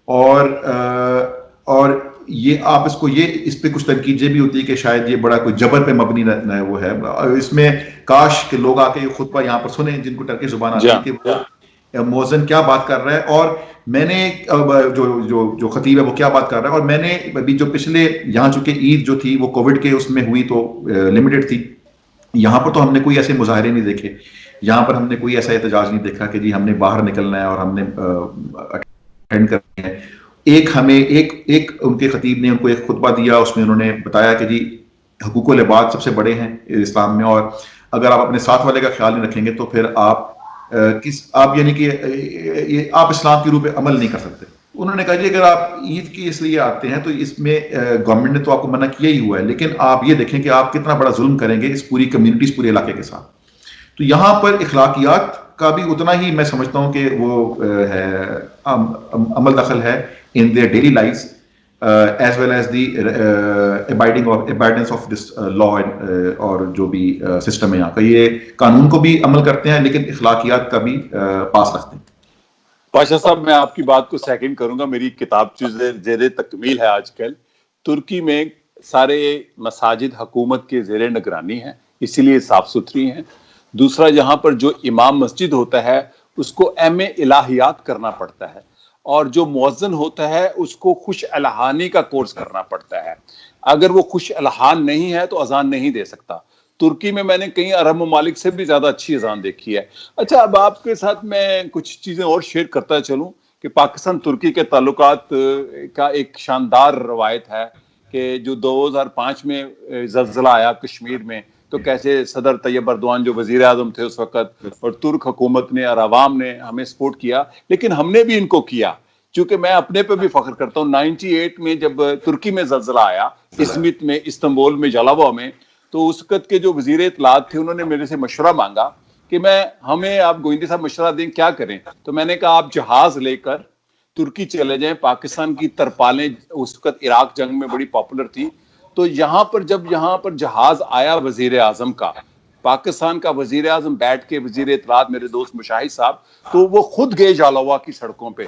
اور یہ آپ اس پہ کچھ تنقیدیں بھی ہوتی ہے کہ شاید یہ بڑا کوئی جبر پہ مبنی نہ وہ ہے. اس میں کاش کہ لوگ آ کے یہ خطبہ یہاں پر سنیں جن کو ٹرکی زبان آتی ہے کہ وہ مؤذن کیا بات کر رہا ہے، اور میں نے جو خطیب ہے وہ کیا بات کر رہا ہے. اور میں نے ابھی جو پچھلے یہاں چونکہ عید جو تھی وہ کووڈ کے اس میں ہوئی تو لمیٹڈ تھی، یہاں پر تو ہم نے کوئی ایسے مظاہرے نہیں دیکھے، یہاں پر ہم نے کوئی ایسا احتجاج نہیں دیکھا کہ جی ہم نے باہر نکلنا ہے اور ہم نے اٹینڈ کرنا ہے. ایک ان کے خطیب نے ان کو ایک خطبہ دیا، اس میں انہوں نے بتایا کہ جی حقوق العباد سب سے بڑے ہیں اسلام میں، اور اگر آپ اپنے ساتھ والے کا خیال نہیں رکھیں گے تو پھر آپ یعنی کہ آپ اسلام کی روح پہ عمل نہیں کر سکتے. انہوں نے کہا جی اگر آپ عید کی اس لیے آتے ہیں تو اس میں گورنمنٹ نے تو آپ کو منع کیا ہی ہوا ہے، لیکن آپ یہ دیکھیں کہ آپ کتنا بڑا ظلم کریں گے اس پوری کمیونٹی، اس پورے علاقے کے ساتھ. تو یہاں پر اخلاقیات کا بھی اتنا ہی میں سمجھتا ہوں کہ وہ ہے عمل دخل ہے in their daily lives as well as the abidance of this law اور جو بھی سسٹم ہے یہاں کا، یہ قانون کو بھی عمل کرتے ہیں لیکن اخلاقیات کا بھی پاس رکھتے ہیں. پاشا صاحب میں آپ کی بات کو سیکنڈ کروں گا. میری کتاب زیر تکمیل ہے آج کل. ترکی میں سارے مساجد حکومت کے زیر نگرانی ہیں، اسی لیے صاف ستھری ہیں. دوسرا یہاں پر جو امام مسجد ہوتا ہے اس کو ایم.اے الہیات کرنا پڑتا ہے، اور جو مؤذن ہوتا ہے اس کو خوش الہانی کا کورس کرنا پڑتا ہے. اگر وہ خوش الہان نہیں ہے تو اذان نہیں دے سکتا. ترکی میں نے کئی عرب ممالک سے بھی زیادہ اچھی اذان دیکھی ہے. اچھا اب آپ کے ساتھ میں کچھ چیزیں اور شیئر کرتا چلوں کہ پاکستان ترکی کے تعلقات کا ایک شاندار روایت ہے کہ جو 2005 میں زلزلہ آیا کشمیر میں تو کیسے صدر طیب اردوان جو وزیر اعظم تھے اس وقت اور ترک حکومت نے اور عوام نے ہمیں سپورٹ کیا, لیکن ہم نے بھی ان کو کیا. چونکہ میں اپنے پہ بھی فخر کرتا ہوں, 98 میں جب ترکی میں زلزلہ آیا ازمت میں, استنبول میں, جلاوہ میں, تو اس وقت کے جو وزیر اطلاعات تھے انہوں نے میرے سے مشورہ مانگا کہ ہمیں آپ گوئندے صاحب مشورہ دیں کیا کریں. تو میں نے کہا آپ جہاز لے کر ترکی چلے جائیں, پاکستان کی ترپالیں اس وقت عراق جنگ میں بڑی پاپولر تھی, تو جب یہاں پر جہاز آیا وزیر اعظم کا, پاکستان کا وزیر اعظم بیٹھ کے, وزیر اطلاعات میرے دوست مشاہد صاحب, تو وہ خود گئے جالوا کی سڑکوں پہ.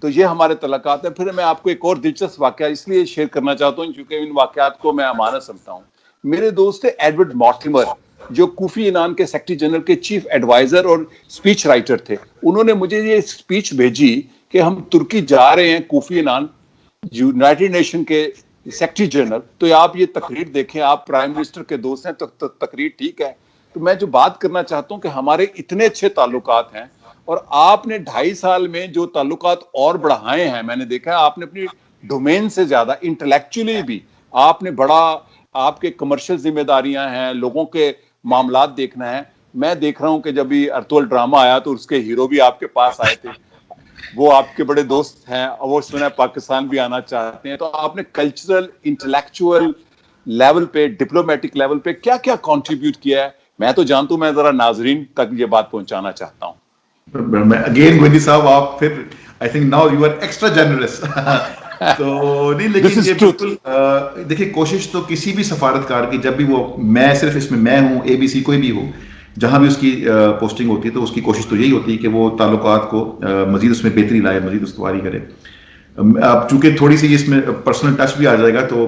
تو یہ ہمارے تعلقات ہیں. پھر میں آپ کو ایک اور دلچسپ واقعہ اس لیے شیئر کرنا چاہتا ہوں کیونکہ ان واقعات کو میں امانت سمجھتا ہوں. میرے دوست ایڈورڈ مارٹیمر جو کوفی عنان کے سیکرٹری جنرل کے چیف ایڈوائزر اور سپیچ رائٹر تھے, انہوں نے مجھے یہ سپیچ بھیجی کہ ہم ترکی جا رہے ہیں, کوفی عنان یونائٹڈ نیشن کے سیکرٹری جنرل, تو آپ یہ تقریر دیکھیں, آپ پرائم منسٹر کے دوست ہیں تو تقریر ٹھیک ہے. تو میں جو بات کرنا چاہتا ہوں کہ ہمارے اتنے اچھے تعلقات ہیں اور آپ نے 2.5 سال میں جو تعلقات اور بڑھائے ہیں, میں نے دیکھا ہے آپ نے اپنی ڈومین سے زیادہ انٹلیکچولی بھی آپ نے بڑا, آپ کے کمرشل ذمہ داریاں ہیں, لوگوں کے معاملات دیکھنا ہے. میں دیکھ رہا ہوں کہ جب یہ ارطغرل ڈرامہ آیا تو اس کے ہیرو بھی آپ کے پاس آئے تھے, وہ آپ کے بڑے دوست ہیں اور وہ سنا پاکستان بھی آنا چاہتے ہیں. تو آپ نے کلچرل, انٹلیکچوئل لیول پہ, ڈپلومیٹک لیول پہ کیا کیا کنٹریبیوٹ کیا ہے, میں تو جانتا ہوں, میں ذرا ناظرین تک یہ بات پہنچانا چاہتا ہوں. اگین گوئندی صاحب آپ پھر I think now you are extra generous. تو نہیں, لیکن یہ بالکل دیکھیں, کوشش تو کسی بھی سفارتکار کی, جب بھی وہ, میں صرف اس میں ہوں, ABC کوئی بھی ہو, جہاں بھی اس کی پوسٹنگ ہوتی ہے تو اس کی کوشش تو یہی ہوتی ہے کہ وہ تعلقات کو مزید اس میں بہتری لائے, مزید استواری کرے. اب چونکہ تھوڑی سی اس میں پرسنل ٹچ بھی آ جائے گا, تو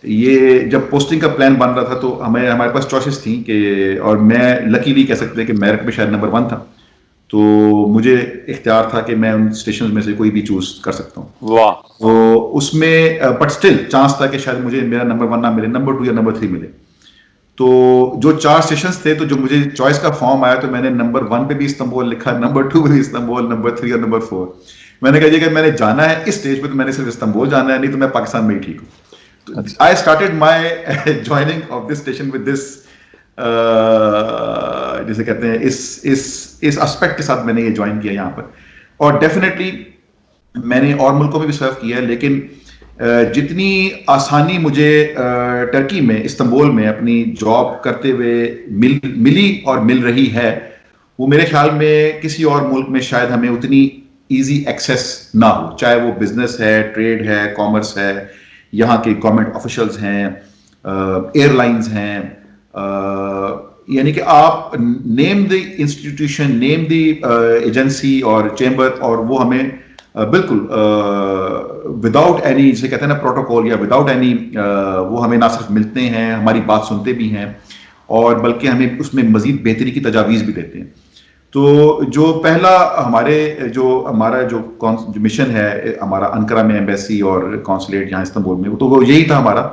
یہ جب پوسٹنگ کا پلان بن رہا تھا تو ہمارے پاس چوائسیز تھیں کہ, اور میں لکیلی کہہ سکتے ہیں کہ میرٹ میں شاید نمبر 1 تھا, تو مجھے اختیار تھا کہ میں ان اسٹیشن میں سے کوئی بھی چوز کر سکتا ہوں. واہ. تو اس میں بٹ اسٹل چانس تھا کہ شاید مجھے میرا نمبر 1 نہ ملے, نمبر 2 یا نمبر 3 ملے. تو جو 4 اسٹیشنز تھے, تو جو مجھے چوائس کا فارم آیا تو میں نے نمبر 1 پہ بھی استنبول لکھا, نمبر 2 پہ بھی استنبول, نمبر 3 اور نمبر 4. میں نے کہا یہ کہ میں نے جانا ہے اس اسٹیج پہ تو میں نے صرف استنبول جانا ہے, نہیں تو میں پاکستان میں ہی ٹھیک ہوں. I started my joining of this station with this جسے کہتے ہیں اس اسپیکٹ کے ساتھ میں نے یہ جوائن کیا یہاں پر. اور ڈیفینیٹلی میں نے اور ملکوں میں بھی سرو کیا ہے, لیکن جتنی آسانی مجھے ٹرکی میں, استنبول میں اپنی جاب کرتے ہوئے ملی اور مل رہی ہے, وہ میرے خیال میں کسی اور ملک میں شاید ہمیں اتنی ایزی ایکسیس نہ ہو, چاہے وہ بزنس ہے, ٹریڈ ہے, کامرس ہے, یہاں کے گورنمنٹ آفیشلز ہیں, ایئر لائنز ہیں, یعنی کہ آپ name the institution, name the agency اور چیمبر, اور وہ ہمیں بالکل وداؤٹ اینی, جسے کہتے ہیں نا پروٹوکول, یا وداؤٹ اینی, وہ ہمیں نہ صرف ملتے ہیں, ہماری بات سنتے بھی ہیں, اور بلکہ ہمیں اس میں مزید بہتری کی تجاویز بھی دیتے ہیں. تو جو پہلا ہمارا جو مشن ہے ہمارا انقرہ میں ایمبیسی اور کونسولیٹ یہاں استنبول میں, تو وہ یہی تھا ہمارا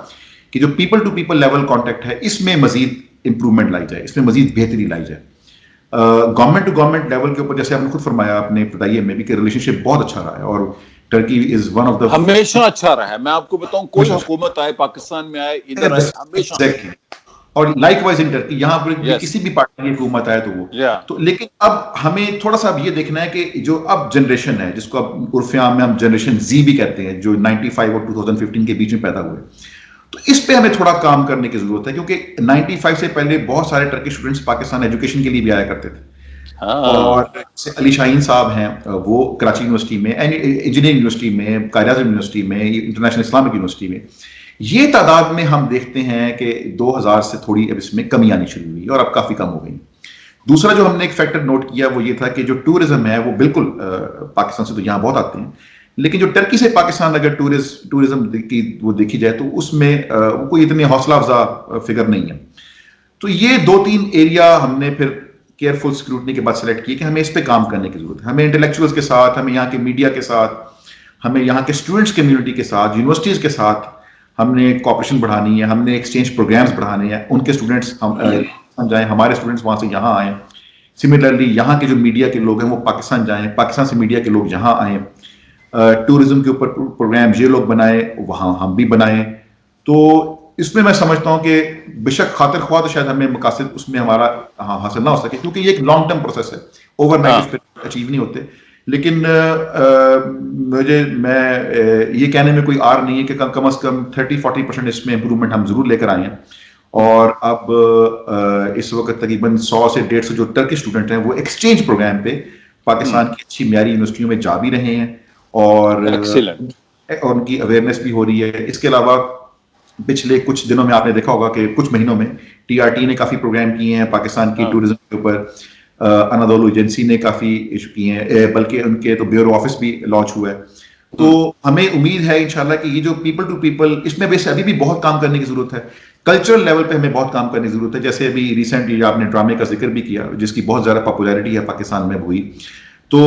کہ جو people to people level contact ہے, اس میں مزید امپروومنٹ لائی جائے, اس میں مزید بہتری لائی جائے. گورنمنٹ ٹو گورنمنٹ لیول کے اوپر, جیسے آپ نے خود فرمایا اپنے ابتدائیے میں بھی, کہ ریلیشن شپ بہت اچھا رہا ہے, اور Turkey is one of the, ہمیشہ اچھا رہا ہے. میں آپ کو بتاؤں, کوئی حکومت آئے, پاکستان میں آئے, ادھر آئے, ہمیشہ. اور لائک وائز ان ٹرکی, یہاں پر کسی بھی پارٹی کی حکومت آئے تو وہ تو, لیکن اب ہمیں تھوڑا سا یہ دیکھنا ہے کہ جو اب جنریشن ہے, جس کو اب عرف عام میں ہم جنریشن زی بھی کہتے ہیں, جو 95 اور 2015 کے بیچ میں پیدا ہوئے, تو اس پہ ہمیں تھوڑا کام کرنے کی ضرورت ہے, کیونکہ 95 سے پہلے بہت سارے ٹرکی اسٹوڈنٹس پاکستان ایجوکیشن کے لیے بھی آیا کرتے تھے. اور علی شاہین صاحب ہیں, وہ کراچی یونیورسٹی میں, انجینئرنگ یونیورسٹی میں, قائد اعظم یونیورسٹی میں, انٹرنیشنل اسلامک یونیورسٹی میں, یہ تعداد میں ہم دیکھتے ہیں کہ 2000 سے تھوڑی اب اس میں کمی آنی شروع ہوئی, اور اب کافی کم ہو گئی. دوسرا جو ہم نے ایک فیکٹر نوٹ کیا وہ یہ تھا کہ جو ٹورزم ہے وہ بالکل پاکستان سے تو یہاں بہت آتے ہیں, لیکن جو ٹرکی سے پاکستان اگر ٹورزم کی وہ دیکھی جائے تو اس میں کوئی اتنے حوصلہ افزا فگر نہیں ہے. تو یہ 2-3 ایریا ہم نے پھر کیئرفل اسکروٹنی کے بعد سلیکٹ کی کہ ہمیں اس پہ کام کرنے کی ضرورت ہے. ہمیں انٹلیکچوئلس کے ساتھ, ہمیں یہاں کے میڈیا کے ساتھ, ہمیں یہاں کے اسٹوڈنٹس کمیونٹی کے ساتھ, یونیورسٹیز کے ساتھ ہم نے کوآپریشن بڑھانی ہے, ہم نے ایکسچینج پروگرامس بڑھانے ہیں, ان کے اسٹوڈنٹس ہم جائیں, ہمارے اسٹوڈنٹس وہاں سے یہاں آئیں. سملرلی یہاں کے جو میڈیا کے لوگ ہیں وہ پاکستان جائیں, پاکستان سے میڈیا کے لوگ یہاں آئیں. ٹورزم کے اوپر پروگرام یہ لوگ بنائیں, وہاں ہم بھی بنائیں. تو اس میں سمجھتا ہوں کہ بے شک خاطر خواہ تو شاید ہمیں مقاصد اس میں ہمارا حاصل نہ ہو سکے, کیونکہ یہ ایک لانگ ٹرم پروسیس ہے, اوور نائٹ اس پہ اچیو نہیں ہوتے. لیکن میں یہ کہنے میں کوئی آر نہیں ہے کہ کم از کم 30-40% اس میں امپروومنٹ ہم ضرور لے کر آئے ہیں. اور اب اس وقت تقریباً 100 سے 150 جو ٹرکی اسٹوڈنٹ ہیں وہ ایکسچینج پروگرام پہ پاکستان کی اچھی معیاری یونیورسٹیوں میں جا بھی رہے ہیں, اور ان کی اویئرنیس بھی ہو رہی ہے. اس کے علاوہ پچھلے کچھ دنوں میں آپ نے دیکھا ہوگا کہ کچھ مہینوں میں TRT نے کافی پروگرام کیے ہیں پاکستان کی ٹورزم کے اوپر, انادولو ایجنسی نے کافی ایشو کیے ہیں, بلکہ ان کے تو بیورو آفس بھی لانچ ہوا ہے. تو ہمیں امید ہے انشاءاللہ کہ یہ جو پیپل ٹو پیپل, اس میں ویسے ابھی بھی بہت کام کرنے کی ضرورت ہے. کلچرل لیول پہ ہمیں بہت کام کرنے کی ضرورت ہے. جیسے ابھی ریسنٹلی آپ نے ڈرامے کا ذکر بھی کیا, جس کی بہت زیادہ پاپولیرٹی ہے پاکستان میں ہوئی. تو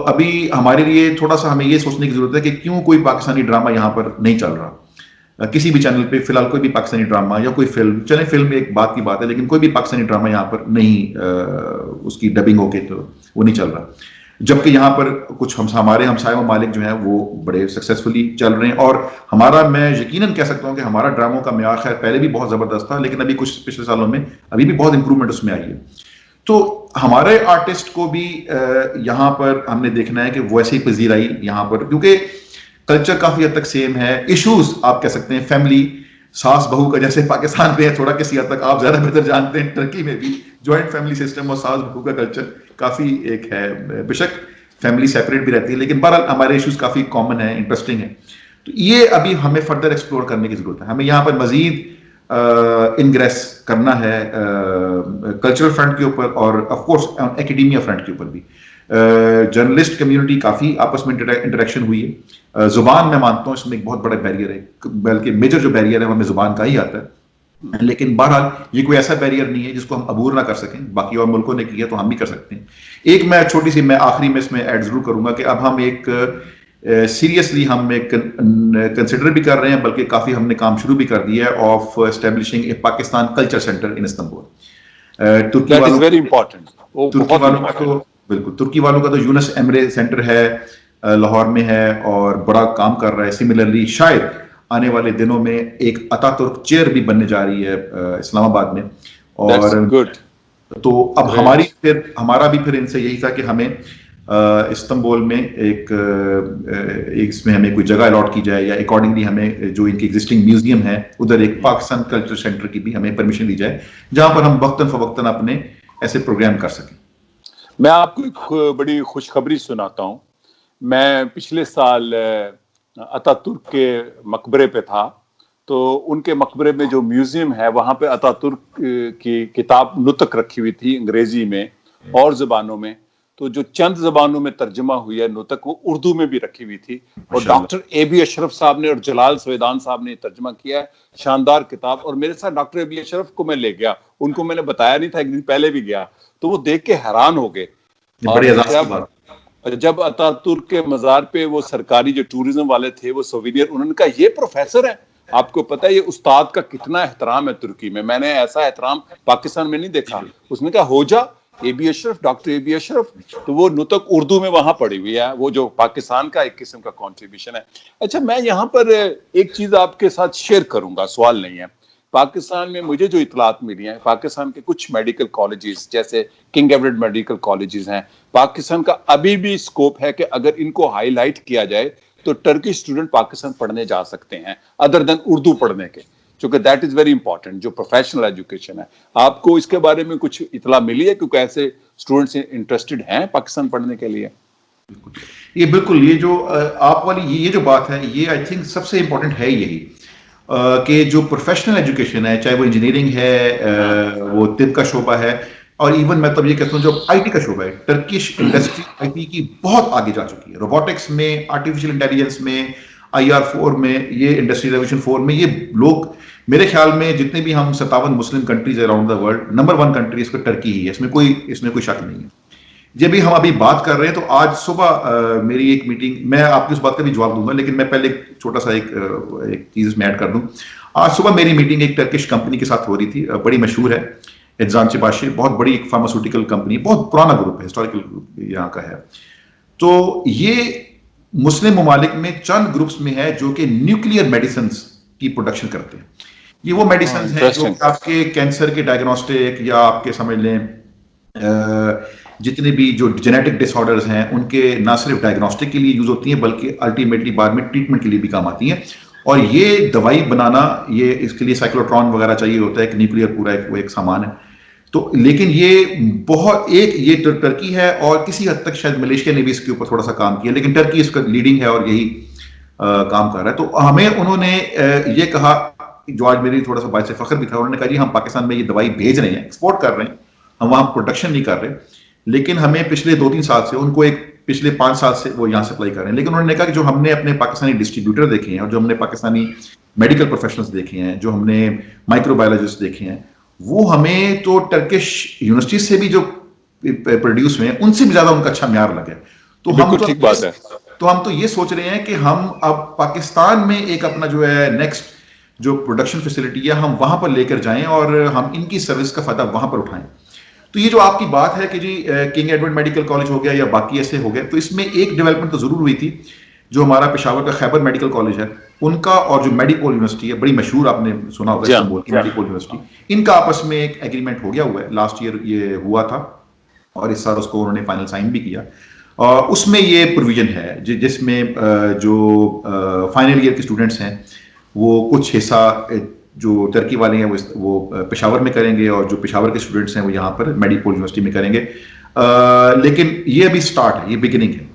ابھی ہمارے لیے تھوڑا سا ہمیں یہ سوچنے کی ضرورت ہے کہ کیوں کوئی پاکستانی ڈرامہ یہاں پر نہیں چل رہا, کسی بھی چینل پہ فی الحال کوئی بھی پاکستانی ڈرامہ یا کوئی فلم, چلے فلم ایک بات کی بات ہے, لیکن کوئی بھی پاکستانی ڈرامہ یہاں پر نہیں اس کی ڈبنگ ہو کے تو وہ نہیں چل رہا. جبکہ یہاں پر کچھ ہمارے ہمسائے ممالک جو ہیں وہ بڑے سکسیزفلی چل رہے ہیں. اور ہمارا, میں یقیناً کہہ سکتا ہوں کہ ہمارا ڈراموں کا معیار خیر پہلے بھی بہت زبردست تھا, لیکن ابھی کچھ پچھلے سالوں میں ابھی بھی بہت امپروومنٹ اس میں آئی ہے. تو ہمارے آرٹسٹ کو بھی یہاں پر ہم نے دیکھنا ہے کہ وہ ایسے ہی پذیرائی یہاں پر, کیونکہ کلچر کافی حد تک سیم ہے. ایشوز آپ کہہ سکتے ہیں فیملی, ساس بہو کا جیسے پاکستان میں ہے, تھوڑا کسی حد تک آپ زیادہ بہتر جانتے ہیں, ٹرکی میں بھی جوائنٹ فیملی سسٹم اور ساس بہو کا کلچر کافی ایک ہے. بے شک فیملی سیپریٹ بھی رہتی ہے, لیکن بہرحال ہمارے ایشوز کافی کامن ہیں, انٹرسٹنگ ہیں. تو یہ ابھی ہمیں فردر ایکسپلور کرنے کی ضرورت ہے. ہمیں یہاں پر مزید انگریس کرنا ہے کلچرل فرنٹ کے اوپر, اور آف کورس ایکیڈیمیا فرنٹ کے اوپر بھی. جرنلسٹ کمیونٹی کافی آپس میں انٹریکشن ہوئی ہے. زبان میں مانتا ہوں اس میں ایک بہت بڑا بیریئر ہے, بلکہ میجر جو بیریئر ہے وہ ہمیں زبان کا ہی آتا ہے. لیکن بہرحال یہ کوئی ایسا بیریئر نہیں ہے جس کو ہم عبور نہ کر سکیں. باقی اور ملکوں نے کیا تو ہم بھی کر سکتے ہیں. ایک میں چھوٹی سی میں آخری میں اس میں ایڈ ضرور کروں گا کہ اب ہم ایک سیریسلی ہم ایک کنسیڈر بھی کر رہے ہیں, بلکہ کافی ہم نے کام شروع بھی کر دیا ہے, of establishing a Pakistan culture centre in Istanbul. ترکی والوں کا تو بالکل, ترکی والوں کا تو یونس ایمرے سینٹر ہے, لاہور میں ہے, اور بڑا کام کر رہا ہے. سملرلی شاید آنے والے دنوں میں ایک اتا ترک چیئر بھی بننے جا رہی ہے اسلام آباد میں. اور تو اب ہمارا بھی پھر ان سے یہی تھا کہ ہمیں استنبول میں ایک اس میں ہمیں کوئی جگہ الاٹ کی جائے, یا اکارڈنگلی ہمیں جو ان کی ایگزسٹنگ میوزیم ہے ادھر ایک پاکستان کلچر سینٹر کی بھی ہمیں پرمیشن دی جائے, جہاں پر ہم وقتاً فوقتاً اپنے ایسے پروگرام کر سکیں. میں آپ کو ایک بڑی خوشخبری سناتا ہوں. میں پچھلے سال اتا ترک کے مقبرے پہ تھا, تو ان کے مقبرے میں جو میوزیم ہے وہاں پہ اتا ترک کی کتاب نطق رکھی ہوئی تھی, انگریزی میں اور زبانوں میں. تو جو چند زبانوں میں ترجمہ ہوئی ہے نطق, وہ اردو میں بھی رکھی ہوئی تھی, اور ڈاکٹر A.B. اشرف صاحب نے اور جلال سویدان صاحب نے ترجمہ کیا ہے. شاندار کتاب. اور میرے ساتھ ڈاکٹر A.B. اشرف کو میں لے گیا, ان کو میں نے بتایا نہیں تھا, ایک دن پہلے بھی گیا, تو وہ دیکھ کے حیران ہو گئے. جب اتا ترک کے مزار پہ وہ سرکاری جو ٹورزم والے تھے وہ سووینئر, انہوں نے کہا یہ پروفیسر ہے, آپ کو پتہ ہے یہ استاد کا کتنا احترام ہے ترکی میں, میں نے ایسا احترام پاکستان میں نہیں دیکھا. اس نے کہا ہو جا A.B. اشرف, ڈاکٹر A.B. اشرف. تو وہ نطق اردو میں وہاں پڑھی ہوئی ہے, وہ جو پاکستان کا ایک قسم کا کنٹریبیوشن ہے. اچھا, میں یہاں پر ایک چیز آپ کے ساتھ شیئر کروں گا, سوال نہیں ہے. پاکستان میں مجھے جو اطلاعات ملی ہیں, پاکستان کے کچھ میڈیکل کالجز جیسے کنگ ایڈورڈ میڈیکل کالجز ہیں, پاکستان کا ابھی بھی اسکوپ ہے کہ اگر ان کو ہائی لائٹ کیا جائے تو ٹرکی اسٹوڈنٹ پاکستان پڑھنے جا سکتے ہیں, ادر دین اردو پڑھنے کے, کیونکہ دیٹ از ویری امپورٹنٹ جو پروفیشنل ایجوکیشن ہے. آپ کو اس کے بارے میں کچھ اطلاع ملی ہے, کیونکہ ایسے اسٹوڈنٹس انٹرسٹڈ ہیں پاکستان پڑھنے کے لیے؟ یہ بالکل, یہ جو آپ والی یہ جو بات ہے, یہ آئی تھنک سب سے امپورٹنٹ ہے یہی کہ جو پروفیشنل ایجوکیشن ہے, چاہے وہ انجینئرنگ ہے, وہ طب کا شعبہ ہے, اور ایون میں تب یہ کہتا ہوں جو آئی ٹی کا شعبہ ہے, ٹرکش انڈسٹری آئی ٹی کی بہت آگے جا چکی ہے. روبوٹکس میں, آرٹیفیشیل انٹیلیجنس میں, IR4 میں, یہ انڈسٹری ریولیوشن 4 میں, یہ لوگ میرے خیال میں جتنے بھی ہم 57 Muslim countries around the world, number 1 country اس کو ٹرکی ہی ہے, اس میں کوئی شک نہیں ہے. جب بھی ہم ابھی بات کر رہے ہیں تو آج صبح میری ایک میٹنگ، میں آپ کی اس بات کا بھی جواب دوں گا لیکن میں پہلے ایک چھوٹا سا ایک چیز میں ایڈ کر دوں. آج صبح میری میٹنگ ایک ٹرکش کمپنی کے ساتھ ہو رہی تھی، بڑی مشہور ہے، ادزان چباشی، بہت بڑی ایک فارماسیوٹیکل کمپنی، بہت پرانا گروپ ہے، ہسٹوریکل گروپ یہاں کا ہے. تو یہ مسلم ممالک میں چند گروپس میں ہے جو کہ نیوکلیئر میڈیسنز کی پروڈکشن کرتے ہیں. یہ وہ میڈیسنز ہیں جو انٹرسٹنگ. کہ آپ کے کینسر کے ڈائگنوسٹک یا آپ کے سمجھ لیں جتنے بھی جو جینیٹک ڈس آرڈرز ہیں ان کے نہ صرف ڈائگنوسٹک کے لیے یوز ہوتی ہیں بلکہ الٹیمیٹلی بعد میں ٹریٹمنٹ کے لیے بھی کام آتی ہیں. اور یہ دوائی بنانا، یہ اس کے لیے سائیکلوٹران وغیرہ چاہیے ہوتا ہے، ایک نیوکلیئر پورا وہ ایک سامان ہے. تو لیکن یہ بہت یہ ٹرکی ہے اور کسی حد تک شاید ملیشیا نے بھی اس کے اوپر تھوڑا سا کام کیا، لیکن ٹرکی اس کا لیڈنگ ہے اور یہی کام کر رہا ہے. تو ہمیں انہوں نے یہ کہا، جو آج میری تھوڑا سا باعث فخر بھی تھا، انہوں نے کہا جی ہم پاکستان میں یہ دوائی بھیج رہے ہیں، ایکسپورٹ کر رہے ہیں، ہم وہاں پروڈکشن نہیں کر رہے، لیکن ہمیں پچھلے 2-3 سال سے ان کو پچھلے 5 سال سے وہ یہاں سپلائی کر رہے ہیں. لیکن انہوں نے کہا کہ جو ہم نے اپنے پاکستانی ڈسٹریبیوٹر دیکھے ہیں اور جو ہم نے پاکستانی میڈیکل پروفیشنلز دیکھے ہیں، جو ہم نے مائکرو بایولوجسٹ دیکھے ہیں، وہ ہمیں تو ٹرکش یونیورسٹی سے بھی جو پروڈیوس ہوئے ہیں ان سے بھی زیادہ ان کا اچھا معیار لگا ہے. تو بالکل ٹھیک بات ہے. ہم تو یہ سوچ رہے ہیں کہ ہم اب پاکستان میں ایک اپنا جو ہے نیکسٹ جو پروڈکشن فیسلٹی ہے ہم وہاں پر لے کر جائیں اور ہم ان کی سروس کا فائدہ وہاں پر اٹھائیں. تو یہ جو آپ کی بات ہے کہ جی کنگ ایڈورڈ میڈیکل کالج ہو گیا یا باقی ایسے ہو گئے، تو اس میں ایک ڈیولپمنٹ تو ضرور ہوئی تھی. جو ہمارا پشاور کا خیبر میڈیکل کالج ہے ان کا، اور جو میڈیپول یونیورسٹی ہے، بڑی مشہور، آپ نے سنا ہوگا استنبول کی میڈیپول یونیورسٹی، ان کا آپس میں ایک ایگریمنٹ ہو گیا ہوا ہے. لاسٹ ایئر یہ ہوا تھا اور اس سال اس کو انہوں نے فائنل سائن بھی کیا. اس میں یہ پروویژن ہے جس میں جو فائنل ایئر کے اسٹوڈنٹس ہیں وہ کچھ حصہ جو ترکی والے ہیں وہ پشاور میں کریں گے، اور جو پشاور کے اسٹوڈنٹس ہیں وہ یہاں پر میڈیپول یونیورسٹی میں کریں گے. لیکن یہ ابھی سٹارٹ ہے، یہ بگننگ ہے.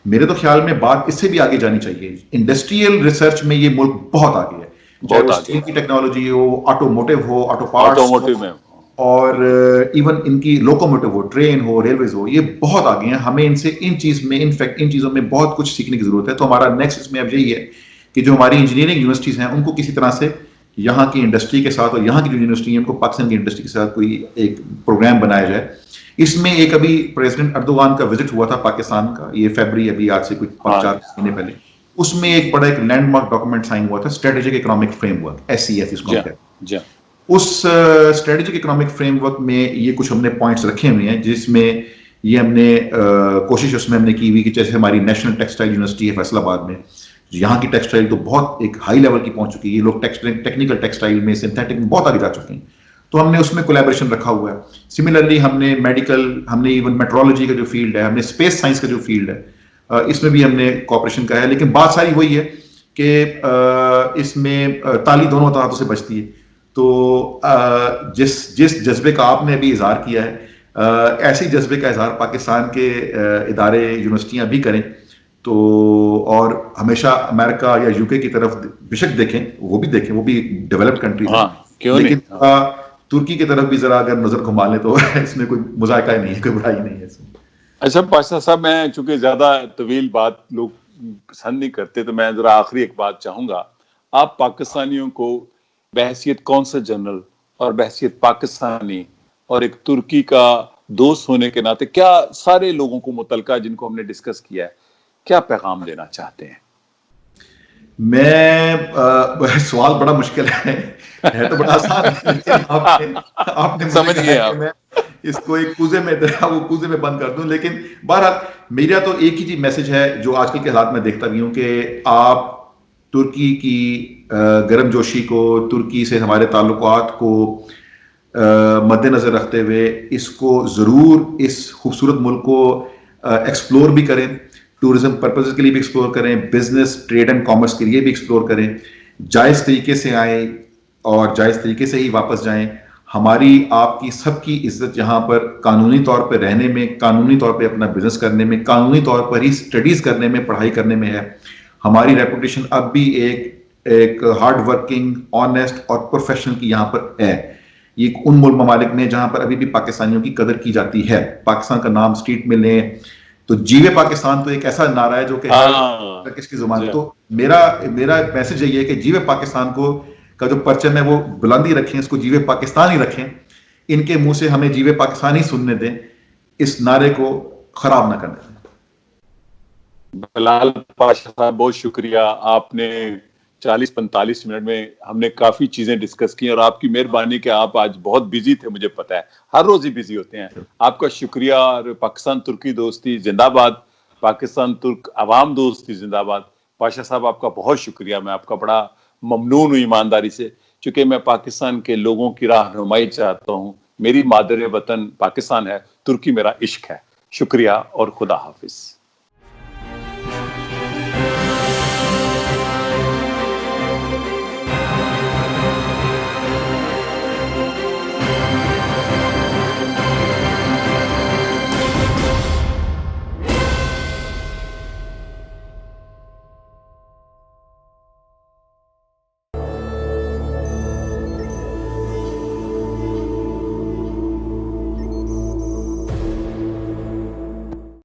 میرے تو خیال میں بات اس سے بھی آگے جانی چاہیے. انڈسٹریل ریسرچ میں یہ ملک بہت آگے ہے، چاہے وہ اسٹیل کی ٹیکنالوجی ہو، آٹوموٹو ہو، آٹو پارٹس میں اور ایون ان کی لوکوموٹو ہو، ٹرین ہو، ریلویز ہو، یہ بہت آگے ہیں. ہمیں ان سے ان چیزوں میں بہت کچھ سیکھنے کی ضرورت ہے. تو ہمارا نیکسٹ اس میں اب یہی ہے کہ جو ہماری انجینئرنگ یونیورسٹیز ہیں ان کو کسی طرح سے یہاں کی انڈسٹری کے ساتھ، اور یہاں کی جو یونیورسٹی ہے ان کو پاکستان کی انڈسٹری کے ساتھ کوئی ایک پروگرام بنایا جائے. اس میں ایک ابھی پریزیڈنٹ اردوغان کا وزٹ ہوا تھا پاکستان کا، یہ فیبری ابھی آج سے کچھ 4 مہینے پہلے. اس میں ایک بڑا ایک لینڈ مارک ڈاکومنٹ سائن ہوا تھا، strategic economic frame work, SCF اس کو کہتے ہیں. اس اسٹریٹجک اکنامک فریم ورک میں یہ کچھ ہم نے پوائنٹس رکھے ہوئے ہیں، جس میں یہ ہم نے کوشش اس میں ہم نے کی ہوئی کہ جیسے ہماری نیشنل ٹیکسٹائل یونیورسٹی ہے فیصل آباد میں، یہاں کی ٹیکسٹائل تو بہت ایک ہائی لیول کی پہنچ چکی ہے. یہ لوگ ٹیکنیکل ٹیکسٹائل میں، سنتھیٹک میں بہت آگے جا چکے ہیں. تو ہم نے اس میں کولیبریشن رکھا ہوا ہے. سملرلی ہم نے میڈیکل، ہم نے ایون میٹرولوجی کا جو فیلڈ ہے، ہم نے اسپیس سائنس کا جو فیلڈ ہے، اس میں بھی ہم نے کوآپریشن کا ہے. لیکن بات ساری وہی ہے کہ اس میں تالی دونوں طرح سے بجتی ہے. تو جس جذبے کا آپ نے ابھی اظہار کیا ہے، ایسے جذبے کا اظہار پاکستان کے ادارے، یونیورسٹیاں بھی کریں. تو اور ہمیشہ امریکہ یا UK کی طرف بے شک دیکھیں، وہ بھی ڈیولپڈ کنٹریز ہیں، لیکن ترکی کی طرف بھی ذرا اگر نظر گھما لیں تو اس میں کوئی مذائقہ نہیں ہے، کوئی برائی نہیں ہے اس میں. اچھا پاشا صاحب، میں چونکہ زیادہ طویل بات لوگ پسند نہیں کرتے تو میں ذرا آخری ایک بات چاہوں گا. آپ پاکستانیوں کو بحیثیت قونصل جنرل اور بحیثیت پاکستانی اور ایک ترکی کا دوست ہونے کے ناطے، کیا سارے لوگوں کو متعلقہ جن کو ہم نے ڈسکس کیا ہے، کیا پیغام دینا چاہتے ہیں؟ سوال بڑا مشکل ہے تو بڑا آسان ہے، لیکن آپ نے سمجھ گئے آپ. میں اس کو ایک کوزے میں بند کر دوں. لیکن بہرحال میرا تو ایک ہی چیز میسج ہے جو آج کل کے حالات میں دیکھتا بھی ہوں، کہ آپ ترکی کی گرم جوشی کو، ترکی سے ہمارے تعلقات کو مد نظر رکھتے ہوئے اس کو ضرور، اس خوبصورت ملک کو ایکسپلور بھی کریں، ٹورزم پرپز کے لیے بھی ایکسپلور کریں، بزنس، ٹریڈ اینڈ کامرس کے لیے بھی ایکسپلور کریں. جائز طریقے سے آئیں اور جائز طریقے سے ہی واپس جائیں. ہماری، آپ کی، سب کی عزت یہاں پر قانونی طور پہ رہنے میں، قانونی طور پہ اپنا بزنس کرنے میں، قانونی طور پر ہی اسٹڈیز کرنے میں، پڑھائی کرنے میں ہے. ہماری ریپوٹیشن اب بھی ایک ہارڈ ورکنگ، آنیسٹ اور پروفیشنل کی یہاں پر ہے. یہ ان ممالک میں جہاں پر ابھی بھی پاکستانیوں کی قدر کی جاتی ہے. پاکستان کا نام اسٹریٹ میں لیں تو جیوے پاکستان تو ایک ایسا نعرہ ہے جو کہ کس کی زبان ہے. تو میرا میسج یہ ہے کہ جیوے پاکستان کو کا جو پرچم ہے وہ بلندی رکھیں، اس کو جیوے پاکستان ہی رکھیں. ان کے منہ سے ہمیں جیوے پاکستان ہی سننے دیں. اس نعرے کو خراب نہ کرنے دیں۔ بلال پاشا صاحب بہت شکریہ، آپ نے 40-45 منٹ میں ہم نے کافی چیزیں ڈسکس کی، اور آپ کی مہربانی کہ آپ آج بہت بزی تھے، مجھے پتا ہے ہر روز ہی بزی ہوتے ہیں، آپ کا شکریہ۔ اور پاکستان ترکی دوستی زندہ باد، پاکستان ترک عوام دوستی زندہ باد۔ پاشا صاحب آپ کا بہت شکریہ، میں آپ کا بڑا ممنون ہوں ایمانداری سے، چونکہ میں پاکستان کے لوگوں کی رہنمائی چاہتا ہوں، میری مادر وطن پاکستان ہے، ترکی میرا عشق ہے۔ شکریہ اور خدا حافظ۔